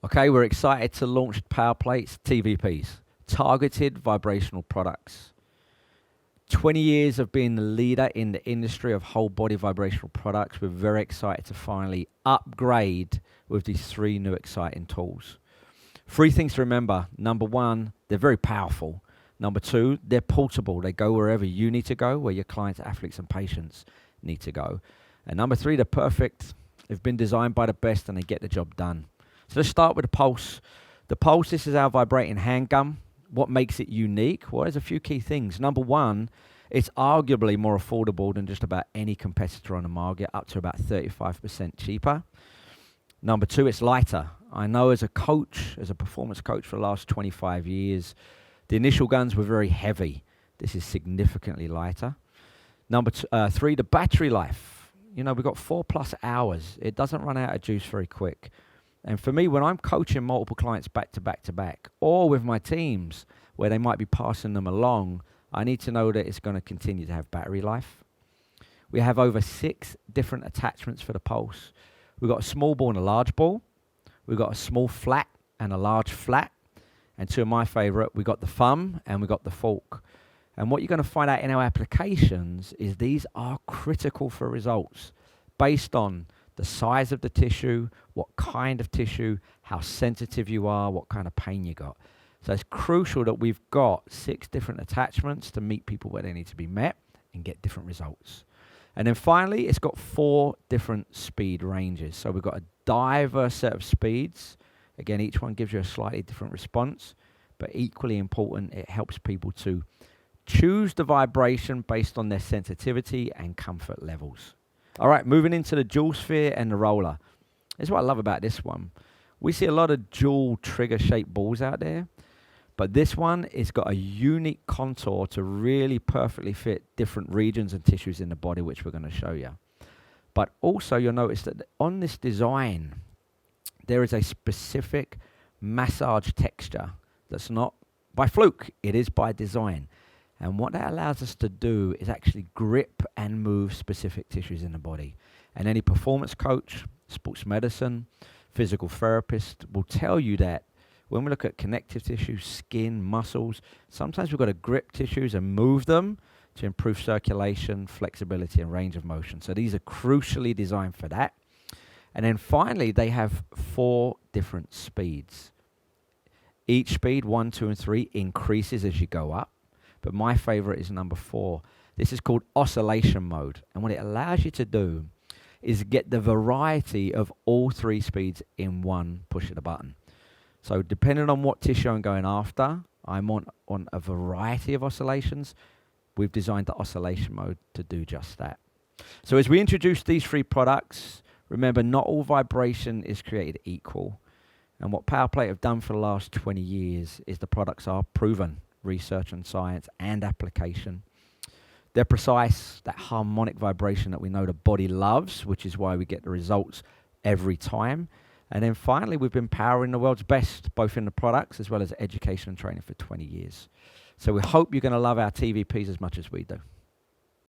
Okay, we're excited to launch Power Plates TVPs, targeted vibrational products. 20 years of being the leader in the industry of whole body vibrational products. We're very excited to finally upgrade with these 3 new exciting tools. 3 things to remember. Number 1, they're very powerful. Number 2, they're portable. They go wherever you need to go, where your clients, athletes, and patients need to go. And number 3, they're perfect. They've been designed by the best and they get the job done. So let's start with the Pulse. The Pulse, this is our vibrating handgun. What makes it unique? Well, there's a few key things. Number 1, it's arguably more affordable than just about any competitor on the market, up to about 35% cheaper. Number 2, it's lighter. I know as a coach, as a performance coach for the last 25 years, the initial guns were very heavy. This is significantly lighter. Number 3, the battery life. You know, we've got 4+ hours. It doesn't run out of juice very quick. And for me, when I'm coaching multiple clients back to back to back, or with my teams where they might be passing them along, I need to know that it's going to continue to have battery life. We have over 6 different attachments for the Pulse. We've got a small ball and a large ball. We've got a small flat and a large flat. And 2 of my favorite, we've got the thumb and we've got the fork. And what you're going to find out in our applications is these are critical for results based on the size of the tissue, what kind of tissue, how sensitive you are, what kind of pain you got. So it's crucial that we've got 6 different attachments to meet people where they need to be met and get different results. And then finally, it's got 4 different speed ranges. So we've got a diverse set of speeds. Again, each one gives you a slightly different response, but equally important, it helps people to choose the vibration based on their sensitivity and comfort levels. All right, moving into the dual sphere and the roller. This is what I love about this one. We see a lot of dual trigger-shaped balls out there, but this one has got a unique contour to really perfectly fit different regions and tissues in the body, which we're going to show you. But also, you'll notice that on this design, there is a specific massage texture that's not by fluke, it is by design. And what that allows us to do is actually grip and move specific tissues in the body. And any performance coach, sports medicine, physical therapist will tell you that when we look at connective tissue, skin, muscles, sometimes we've got to grip tissues and move them to improve circulation, flexibility, and range of motion. So these are crucially designed for that. And then finally, they have 4 different speeds. Each speed, 1, 2, and 3, increases as you go up. But my favorite is number 4. This is called oscillation mode. And what it allows you to do is get the variety of all 3 speeds in one push of the button. So depending on what tissue I'm going after, I'm on a variety of oscillations. We've designed the oscillation mode to do just that. So as we introduce these 3 products, remember not all vibration is created equal. And what Power Plate have done for the last 20 years is the products are proven. Research and science and application. They're precise, that harmonic vibration that we know the body loves, which is why we get the results every time. And then finally, we've been powering the world's best, both in the products as well as education and training for 20 years. So we hope you're going to love our TVPs as much as we do.